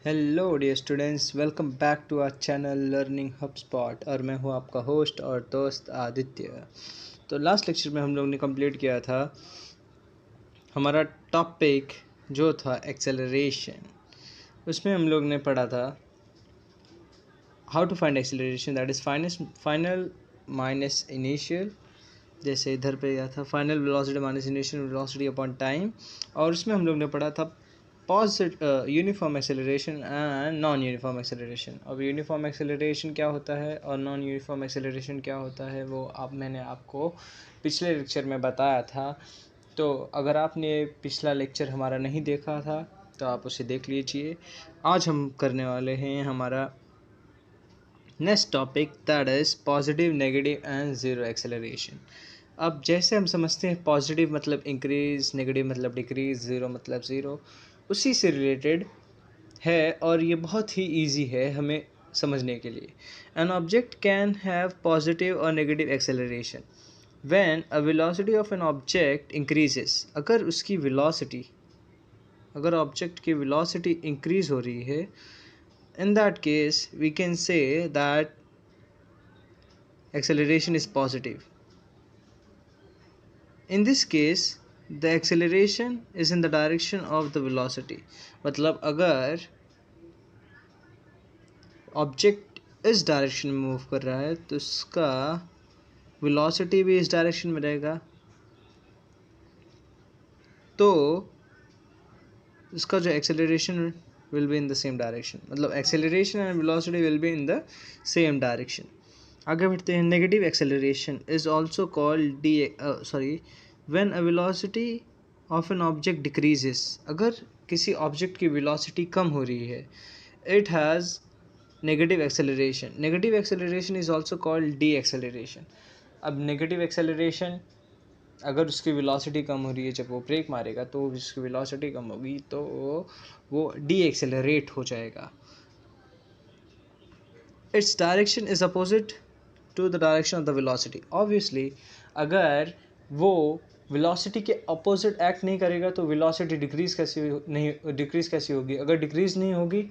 Hello dear students, welcome back to our channel learning hub spot. और मैं हूं आपका होस्ट और दोस्त आदित्य। तो लास्ट लेक्चर में हम लोग ने कंप्लीट किया था हमारा टॉपिक जो था एक्सेलरेशन। उसमें हम लोग ने पढ़ा था how to find acceleration, that is final minus initial. जैसे इधर पे गया था final velocity minus initial velocity upon time. और उसमें हम लोग ने पढ़ा था uniform acceleration and non uniform acceleration. अब यूनिफॉर्म एक्सेलरेशन क्या होता है और नॉन यूनिफॉर्म एक्सेलरेशन क्या होता है वो मैंने आपको पिछले लेक्चर में बताया था। तो अगर आपने पिछला लेक्चर हमारा नहीं देखा था तो आप उसे देख लीजिए। आज हम करने वाले हैं हमारा next topic, that is positive, negative and zero acceleration. अब जैसे हम समझते हैं पॉजिटिव मतलब इंक्रीज़, नेगेटिव मतलब डिक्रीज़, ज़ीरो मतलब ज़ीरो, उसी से रिलेटेड है और ये बहुत ही इजी है हमें समझने के लिए। An object can have positive और negative acceleration when a velocity of an object increases. अगर ऑब्जेक्ट की वेलोसिटी इंक्रीज हो रही है, in that case we can say that acceleration is positive. In this case the acceleration is in the direction of the velocity. मतलब अगर object इस direction में move कर रहा है तो उसका वेलोसिटी भी इस डायरेक्शन में रहेगा, तो उसका जो acceleration will be in the same direction. मतलब acceleration and velocity will be in the same direction. आगे बढ़ते हैं। Negative acceleration is also called when a velocity of an object decreases. अगर किसी ऑब्जेक्ट की वेलोसिटी कम हो रही है, it has negative acceleration. Negative acceleration is also called de acceleration. अब नेगेटिव एक्सेलरेशन, अगर उसकी वेलोसिटी कम हो रही है, जब वो ब्रेक मारेगा तो उसकी वेलोसिटी कम होगी तो वो डी एक्सेलरेट हो जाएगा। Its direction is opposite to the direction of the velocity. Obviously अगर वो वेलोसिटी के अपोजिट एक्ट नहीं करेगा तो वेलोसिटी डिक्रीज़ कैसी होगी? अगर डिक्रीज़ नहीं होगी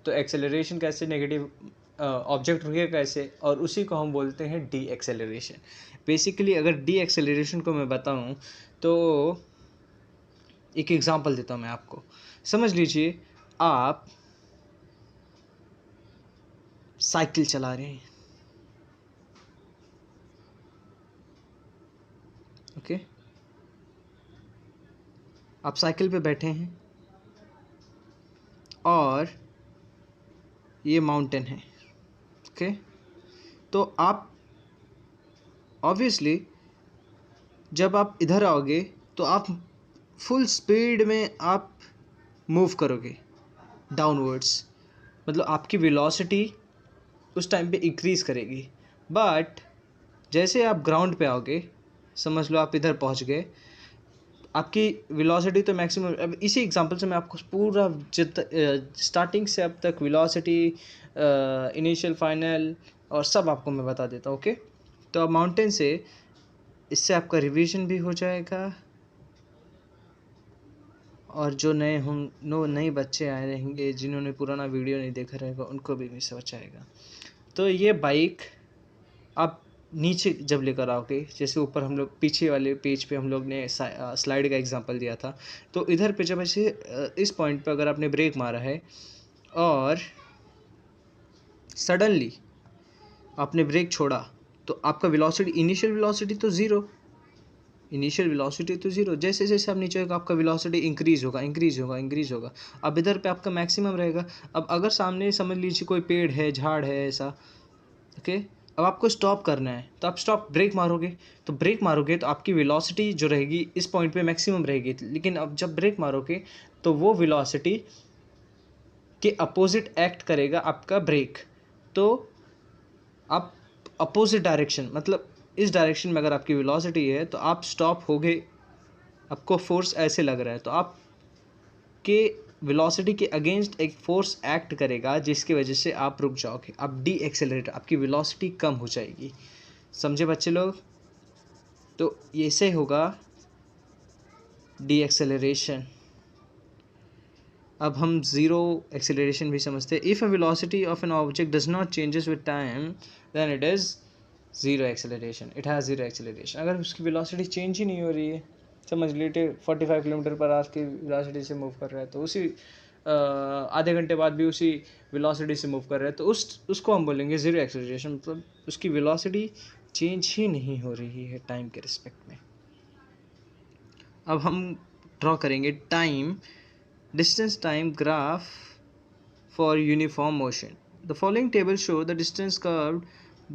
तो एक्सेलरेशन कैसे, नेगेटिव ऑब्जेक्ट रुकेगा कैसे? और उसी को हम बोलते हैं डी एक्सेलरेशन। बेसिकली अगर डी एक्सेलरेशन को मैं बताऊं तो एक एग्जांपल देता हूं मैं आपको। समझ लीजिए आप साइकिल चला रहे हैं, ओके? आप साइकिल पे बैठे हैं और ये माउंटेन है, ओके? तो आप ऑब्वियसली जब आप इधर आओगे तो आप फुल स्पीड में आप मूव करोगे डाउनवर्ड्स। मतलब आपकी वेलोसिटी उस टाइम पे इंक्रीज़ करेगी। बट जैसे आप ग्राउंड पे आओगे, समझ लो आप इधर पहुंच गए, आपकी वेलोसिटी तो मैक्सिमम। अब इसी एग्जांपल से मैं आपको पूरा स्टार्टिंग से अब तक वेलोसिटी, इनिशियल, फाइनल और सब आपको मैं बता देता हूँ, ओके? तो अब माउंटेन से, इससे आपका रिवीजन भी हो जाएगा और जो नए बच्चे आए रहेंगे जिन्होंने पुराना वीडियो नहीं देखा रहेगा उनको भी समझ आएगा। तो ये बाइक आप नीचे जब लेकर आओगे, जैसे ऊपर हम लोग पीछे वाले पेज पे हम लोग ने स्लाइड का एग्जांपल दिया था, तो इधर पे जब ऐसे इस पॉइंट पे अगर आपने ब्रेक मारा है और सडनली आपने ब्रेक छोड़ा तो आपका वेलोसिटी, इनिशियल वेलोसिटी तो ज़ीरो। जैसे जैसे आप नीचे होगा आपका वेलोसिटी इंक्रीज़ होगा। अब इधर पे आपका मैक्सिमम रहेगा। अब अगर सामने समझ लीजिए कोई पेड़ है, झाड़ है ऐसा, ओके? अब आपको स्टॉप करना है तो आप ब्रेक मारोगे तो आपकी वेलोसिटी जो रहेगी इस पॉइंट पे मैक्सिमम रहेगी। लेकिन अब जब ब्रेक मारोगे तो वो वेलोसिटी के अपोजिट एक्ट करेगा आपका ब्रेक। तो आप अपोजिट डायरेक्शन, मतलब इस डायरेक्शन में अगर आपकी वेलोसिटी है तो आप स्टॉप हो गए, आपको फोर्स ऐसे लग रहा है, तो आप के वेलोसिटी के अगेंस्ट एक फोर्स एक्ट करेगा जिसकी वजह से आप रुक जाओगे, आप डी एक्सेलरेट, आपकी वेलोसिटी कम हो जाएगी। समझे बच्चे लोग? तो ऐसे होगा डी एक्सेलरेशन। अब हम ज़ीरो एक्सेलरेशन भी समझते हैं. If a velocity of an object does not changes with time then it is zero acceleration. It has zero acceleration. अगर उसकी वेलोसिटी चेंज ही नहीं हो रही है, समझ लीजिए 45 किलोमीटर पर आवर की वेलोसिटी से मूव कर रहा है, तो उसी आधे घंटे बाद भी उसी वेलोसिटी से मूव कर रहा है, तो उसको हम बोलेंगे ज़ीरो एक्सेलरेशन. मतलब उसकी वेलोसिटी चेंज ही नहीं हो रही है टाइम के रिस्पेक्ट में. अब हम ड्रॉ करेंगे time distance time graph for uniform motion. The following table show the distance covered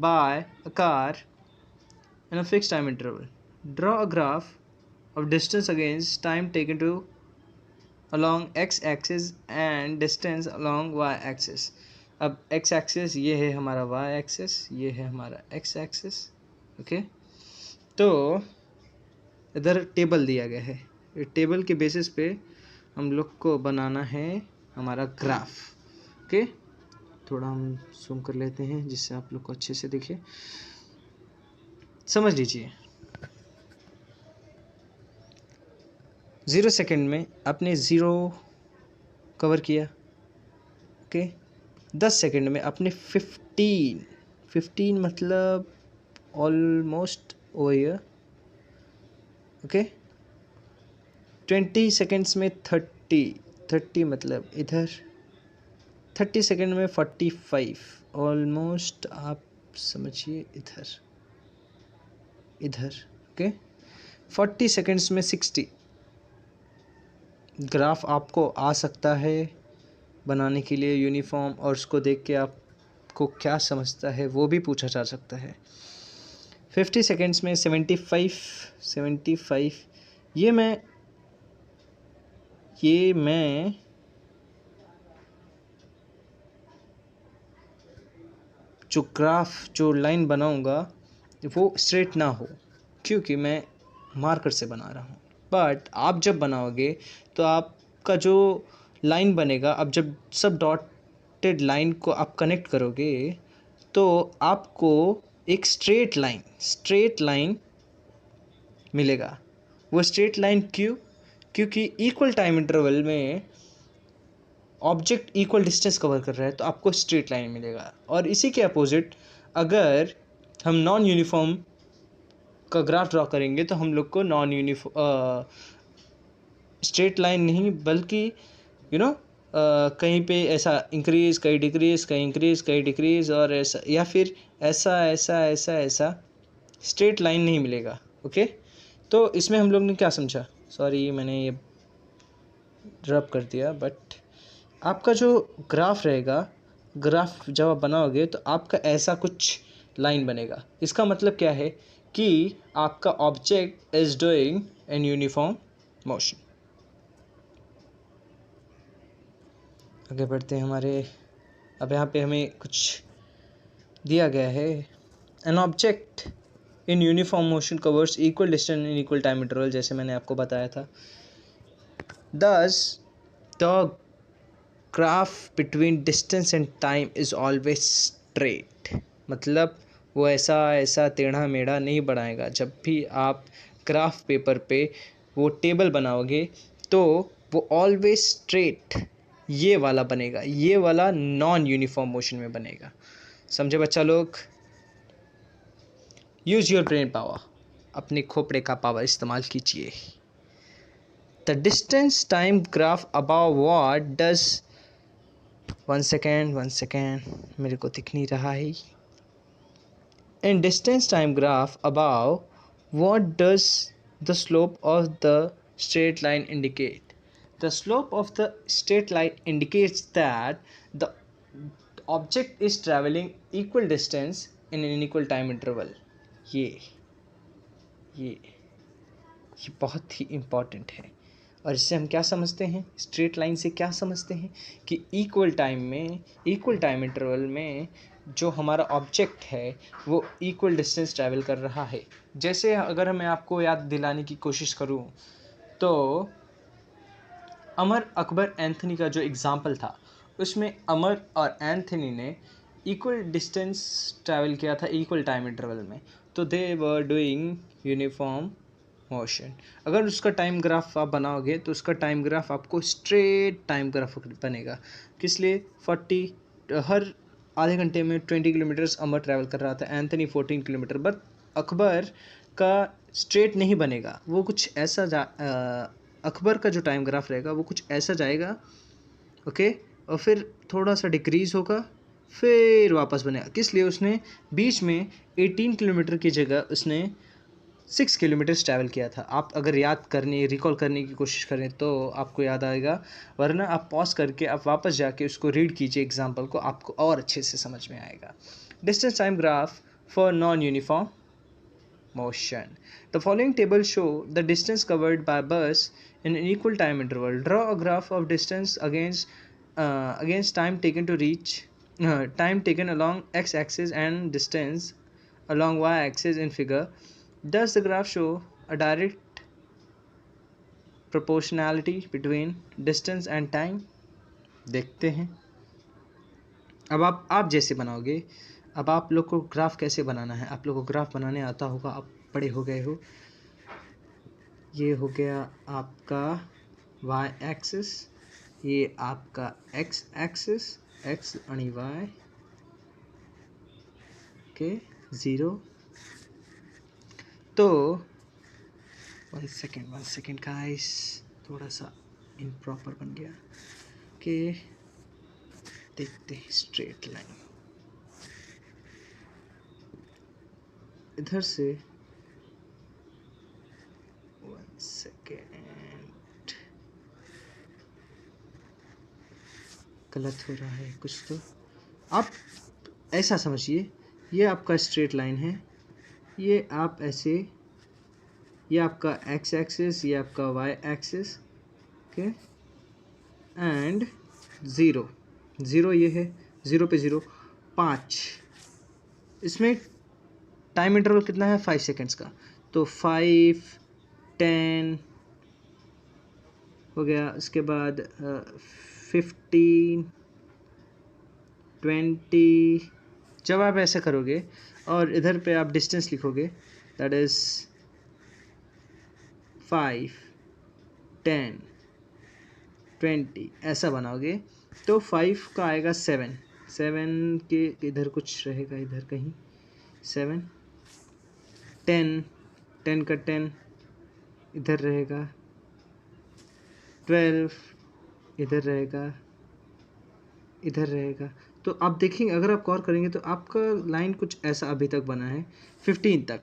by a car in a fixed time interval. Draw a graph of distance against time taken to along x-axis and distance along y-axis. अब x-axis ये है हमारा y-axis, ये है हमारा x-axis. Okay, तो इधर table दिया गया है. टेबल के बेसिस पे हम लोग को बनाना है हमारा ग्राफ. ओके, थोड़ा हम जूम कर लेते हैं जिससे आप लोग को अच्छे से दिखे. समझ लीजिए, 0 सेकेंड में आपने ज़ीरो कवर किया. ओके, 10 सेकेंड में आपने 15 मतलब almost over here. Okay, 20 seconds में 30 मतलब इधर. 30 सेकेंड में 45 ऑलमोस्ट आप समझिए इधर. ओके, 40 सेकेंड्स में 60. ग्राफ आपको आ सकता है बनाने के लिए यूनिफॉर्म, और उसको देख के आपको क्या समझता है वो भी पूछा जा सकता है. 50 सेकेंड्स में 75. ये मैं जो ग्राफ जो लाइन बनाऊंगा वो स्ट्रेट ना हो, क्योंकि मैं मार्कर से बना रहा हूँ. बट आप जब बनाओगे तो आपका जो लाइन बनेगा, अब जब सब डॉटेड लाइन को आप कनेक्ट करोगे तो आपको एक स्ट्रेट लाइन मिलेगा. वो स्ट्रेट लाइन क्योंकि इक्वल टाइम इंटरवल में ऑब्जेक्ट इक्वल डिस्टेंस कवर कर रहा है, तो आपको स्ट्रेट लाइन मिलेगा. और इसी के अपोजिट अगर हम नॉन यूनिफॉर्म का ग्राफ ड्रॉ करेंगे तो हम लोग को नॉन यूनिफॉर्म स्ट्रेट लाइन नहीं, बल्कि कहीं पे ऐसा इंक्रीज, कहीं डिक्रीज, कहीं इंक्रीज, कहीं डिक्रीज, और ऐसा, या फिर ऐसा स्ट्रेट लाइन नहीं मिलेगा. ओके, तो इसमें हम लोग ने क्या समझा, सॉरी मैंने ये ड्रॉप कर दिया, बट आपका जो ग्राफ रहेगा, ग्राफ जब आप बनाओगे तो आपका ऐसा कुछ लाइन बनेगा. इसका मतलब क्या है कि आपका object is doing an uniform motion. आगे बढ़ते हैं हमारे. अब यहाँ पे हमें कुछ दिया गया है. An object in uniform motion covers equal distance in equal time interval, जैसे मैंने आपको बताया था. दस the graph between distance and time is always straight. मतलब वो ऐसा टेढ़ा मेढ़ा नहीं बनाएगा. जब भी आप ग्राफ पेपर पे वो टेबल बनाओगे तो वो ऑलवेज स्ट्रेट ये वाला बनेगा, ये वाला नॉन यूनिफॉर्म मोशन में बनेगा. समझे बच्चा लोग? यूज योर ब्रेन पावर, अपने खोपड़े का पावर इस्तेमाल कीजिए. The distance time graph above what does, one second मेरे को दिख नहीं रहा है. In distance time graph above what does the slope of the straight line indicate. The slope of the straight line indicates that the object is traveling equal distance in an equal time interval. ये बहुत ही important है. और इससे हम क्या समझते हैं, straight line से क्या समझते हैं कि इक्वल टाइम इंटरवल में जो हमारा ऑब्जेक्ट है वो इक्वल डिस्टेंस ट्रैवल कर रहा है. जैसे अगर मैं आपको याद दिलाने की कोशिश करूँ तो अमर अकबर एंथनी का जो एग्ज़ाम्पल था, उसमें अमर और एंथनी ने इक्वल डिस्टेंस ट्रैवल किया था इक्वल टाइम इंटरवल में. तो दे वर डूइंग यूनिफॉर्म मोशन। अगर उसका टाइम ग्राफ आप बनाओगे तो उसका टाइम ग्राफ आपको स्ट्रेट टाइम ग्राफ बनेगा। किस लिए? 40 हर आधे घंटे में 20 किलोमीटर्स अमर ट्रैवल कर रहा था, एंथनी 14 किलोमीटर, बट अकबर का स्ट्रेट नहीं बनेगा, वो कुछ ऐसा अकबर का जो टाइम ग्राफ रहेगा वो कुछ ऐसा जाएगा, ओके, और फिर थोड़ा सा डिक्रीज होगा, फिर वापस बनेगा। किस लिए? उसने बीच में 18 किलोमीटर की जगह उसने 6 किलोमीटर्स ट्रैवल किया था। आप अगर रिकॉल करने की कोशिश करें तो आपको याद आएगा, वरना आप पॉज करके आप वापस जाके उसको रीड कीजिए एग्जाम्पल को, आपको और अच्छे से समझ में आएगा। Distance time graph for non uniform motion. The following table show the distance covered by bus in an equal time interval. Draw a graph of distance against time taken to reach time taken along x-axis and distance along y-axis in figure. Does the graph show a direct proportionality between distance and time? देखते हैं। अब आप जैसे बनाओगे, अब आप लोग को ग्राफ कैसे बनाना है, आप लोग को ग्राफ बनाने आता होगा, आप बड़े हो गए हो। ये हो गया आपका y एक्सिस, ये आपका x एक्सिस, x आणि y, ओके, 0। तो वन सेकेंड गाइस, थोड़ा सा इम्प्रॉपर बन गया कि देखते हैं स्ट्रेट लाइन इधर से। वन सेकेंड, गलत हो रहा है कुछ तो। आप ऐसा समझिए, ये आपका स्ट्रेट लाइन है, ये आप ऐसे, ये आपका x एक्सिस, ये आपका y एक्सिस, ओके, एंड 0 ये है, 0 पे 0, 5। इसमें टाइम इंटरवल कितना है? 5 सेकेंड्स का। तो 5, 10 हो गया, उसके बाद 15, 20। जब आप ऐसा करोगे और इधर पे आप डिस्टेंस लिखोगे, दैट इज़ 5, 10, 20 ऐसा बनाओगे, तो 5 का आएगा 7 के इधर कुछ रहेगा, इधर कहीं 7, 10 का 10 इधर रहेगा, 12 इधर रहेगा, इधर रहेगा। तो आप देखेंगे, अगर आप गौर करेंगे तो आपका लाइन कुछ ऐसा अभी तक बना है 15 तक।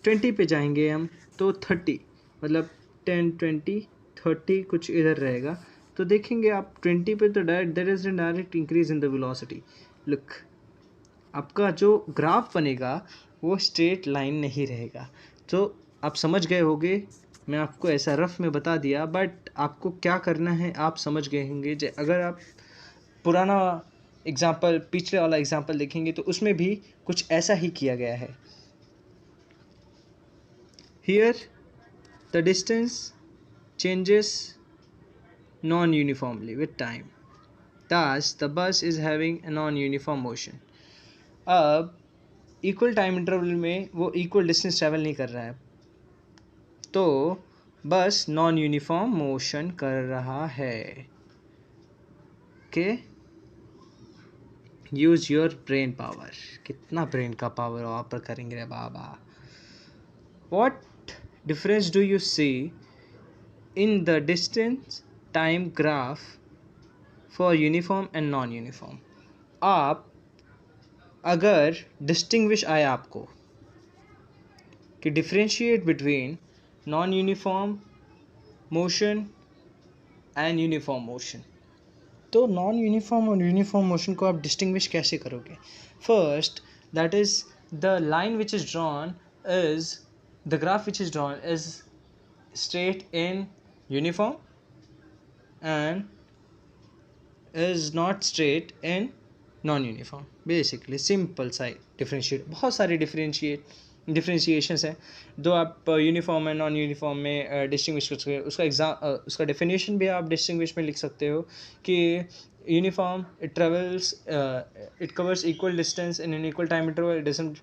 20 पे जाएंगे हम तो 30, मतलब 10, 20, 30 कुछ इधर रहेगा। तो देखेंगे आप 20 पे तो there is a direct increase in the velocity. Look, आपका जो ग्राफ बनेगा वो स्ट्रेट लाइन नहीं रहेगा। तो आप समझ गए होंगे, मैं आपको ऐसा रफ में बता दिया, बट आपको क्या करना है आप समझ गए होंगे। अगर आप पुराना एग्जाम्पल, पिछले वाला एग्जाम्पल देखेंगे तो उसमें भी कुछ ऐसा ही किया गया है। Here the distance changes non uniformly with time, thus the bus is having a non-uniform motion. अब इक्वल टाइम इंटरवल में वो इक्वल डिस्टेंस ट्रैवल नहीं कर रहा है, तो बस नॉन यूनिफॉर्म मोशन कर रहा है। Okay, use your brain power. कितना ब्रेन का पावर वहाँ पर करेंगे रे बाबा। What difference do you see in the distance time graph for uniform and non uniform? आप अगर डिस्टिंग्विश आए आपको कि differentiate between non uniform motion and uniform motion, तो नॉन यूनिफॉर्म और यूनिफॉर्म मोशन को आप डिस्टिंग्विश कैसे करोगे? First, that is the line which is drawn is the graph which is drawn is straight in uniform and is not straight in non uniform. Basically simple सा differentiate, बहुत सारे differentiations हैं जो आप यूनिफॉर्म एंड नॉन यूनिफॉर्म में distinguish कर सकते हो। उसका डेफिनेशन भी आप डिस्टिंग्विश में लिख सकते हो कि uniform it covers equal distance in an equal time interval, it doesn't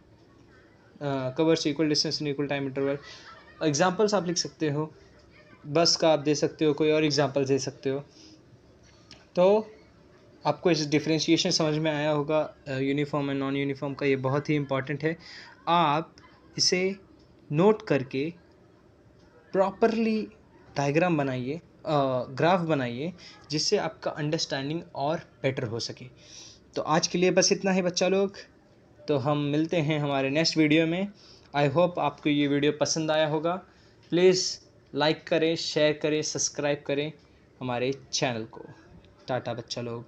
covers equal distance in equal time interval. Examples आप लिख सकते हो, बस का आप दे सकते हो, कोई और एग्ज़ाम्पल दे सकते हो। तो आपको इस डिफरेंशिएशन समझ में आया होगा यूनिफॉर्म एंड नॉन यूनिफॉर्म का। ये बहुत ही इम्पॉर्टेंट है। आप इसे नोट करके प्रॉपरली डायग्राम बनाइए, ग्राफ बनाइए, जिससे आपका अंडरस्टैंडिंग और बेटर हो सके। तो आज के लिए बस इतना ही बच्चा लोग। तो हम मिलते हैं हमारे नेक्स्ट वीडियो में। आई होप आपको ये वीडियो पसंद आया होगा। प्लीज़ लाइक करें, शेयर करें, सब्सक्राइब करें हमारे चैनल को। टाटा बच्चा लोग।